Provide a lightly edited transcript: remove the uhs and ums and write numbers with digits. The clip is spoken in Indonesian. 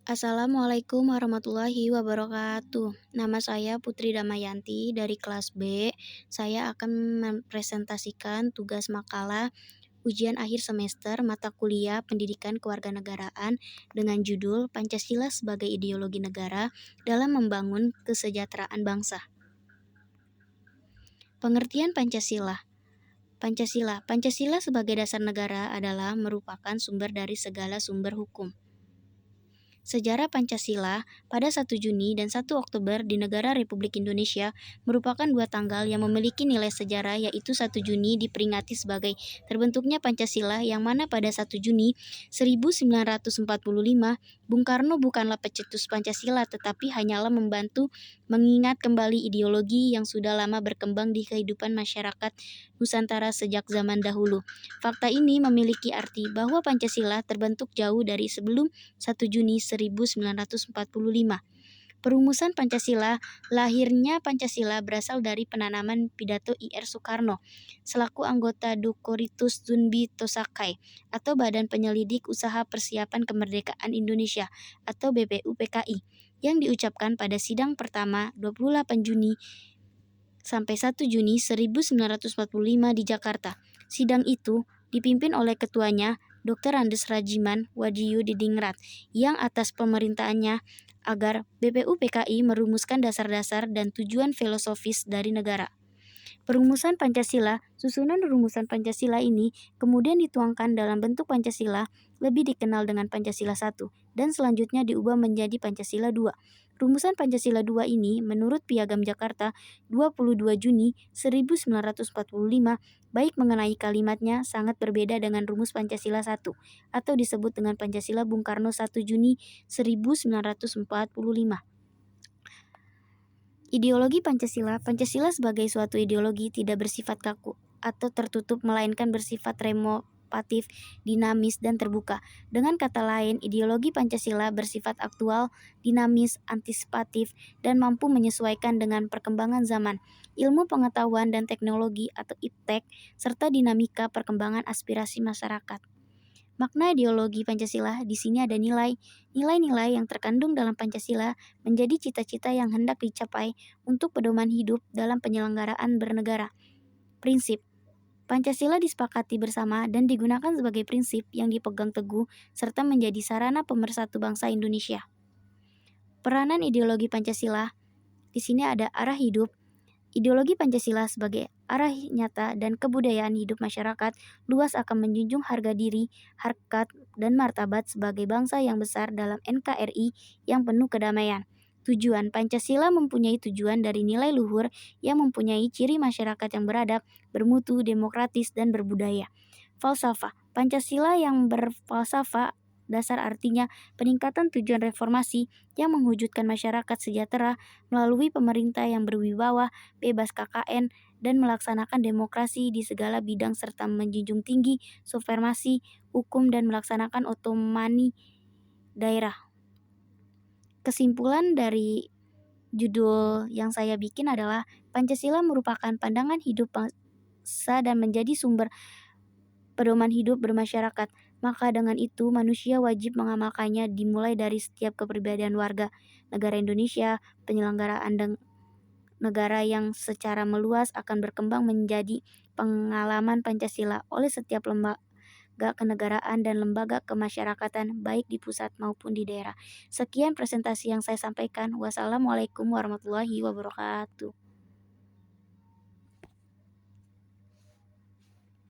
Assalamualaikum warahmatullahi wabarakatuh. Nama saya Putri Damayanti dari kelas B. Saya akan mempresentasikan tugas makalah ujian akhir semester mata kuliah Pendidikan Kewarganegaraan dengan judul Pancasila sebagai Ideologi Negara dalam Membangun Kesejahteraan Bangsa. Pengertian Pancasila. Pancasila sebagai dasar negara adalah merupakan sumber dari segala sumber hukum. Sejarah Pancasila pada 1 Juni dan 1 Oktober di negara Republik Indonesia merupakan dua tanggal yang memiliki nilai sejarah, yaitu 1 Juni diperingati sebagai terbentuknya Pancasila, yang mana pada 1 Juni 1945 Bung Karno bukanlah pecetus Pancasila tetapi hanyalah membantu mengingat kembali ideologi yang sudah lama berkembang di kehidupan masyarakat Nusantara sejak zaman dahulu. Fakta ini memiliki arti bahwa Pancasila terbentuk jauh dari sebelum 1 Juni 1945. Perumusan Pancasila. Lahirnya Pancasila berasal dari penanaman pidato Ir Soekarno selaku anggota Dukoritus Zunbi Tosakai atau Badan Penyelidik Usaha Persiapan Kemerdekaan Indonesia atau BPUPKI yang diucapkan pada sidang pertama 28 Juni sampai 1 Juni 1945 di Jakarta. Sidang itu dipimpin oleh ketuanya Dr. Andes Rajiman Wadiyu Didingrat yang atas pemerintahannya agar BPUPKI merumuskan dasar-dasar dan tujuan filosofis dari negara. Perumusan Pancasila. Susunan rumusan Pancasila ini kemudian dituangkan dalam bentuk Pancasila, lebih dikenal dengan Pancasila 1, dan selanjutnya diubah menjadi Pancasila 2. Rumusan Pancasila 2 ini menurut Piagam Jakarta 22 Juni 1945 baik mengenai kalimatnya sangat berbeda dengan rumus Pancasila 1 atau disebut dengan Pancasila Bung Karno 1 Juni 1945. Ideologi Pancasila. Pancasila sebagai suatu ideologi tidak bersifat kaku atau tertutup, melainkan bersifat renovatif, dinamis, dan terbuka. Dengan kata lain, ideologi Pancasila bersifat aktual, dinamis, antisipatif, dan mampu menyesuaikan dengan perkembangan zaman, ilmu pengetahuan dan teknologi atau iptek, serta dinamika perkembangan aspirasi masyarakat. Makna ideologi Pancasila. Di sini ada nilai-nilai yang terkandung dalam Pancasila menjadi cita-cita yang hendak dicapai untuk pedoman hidup dalam penyelenggaraan bernegara. Prinsip Pancasila disepakati bersama dan digunakan sebagai prinsip yang dipegang teguh serta menjadi sarana pemersatu bangsa Indonesia. Peranan ideologi Pancasila. Di sini ada arah hidup. Ideologi Pancasila sebagai arah nyata dan kebudayaan hidup masyarakat luas akan menjunjung harga diri, harkat, dan martabat sebagai bangsa yang besar dalam NKRI yang penuh kedamaian. Tujuan Pancasila mempunyai tujuan dari nilai luhur yang mempunyai ciri masyarakat yang beradab, bermutu, demokratis, dan berbudaya. Falsafah Pancasila yang berfalsafah dasar artinya peningkatan tujuan reformasi yang mewujudkan masyarakat sejahtera melalui pemerintah yang berwibawa, bebas KKN, dan melaksanakan demokrasi di segala bidang serta menjunjung tinggi supremasi hukum dan melaksanakan otonomi daerah. Kesimpulan dari judul yang saya bikin adalah Pancasila merupakan pandangan hidup bangsa dan menjadi sumber pedoman hidup bermasyarakat. Maka dengan itu manusia wajib mengamalkannya dimulai dari setiap kepribadian warga negara Indonesia. Penyelenggaraan negara yang secara meluas akan berkembang menjadi pengalaman Pancasila oleh setiap lembaga kenegaraan dan lembaga kemasyarakatan baik di pusat maupun di daerah. Sekian presentasi yang saya sampaikan. Wassalamualaikum warahmatullahi wabarakatuh.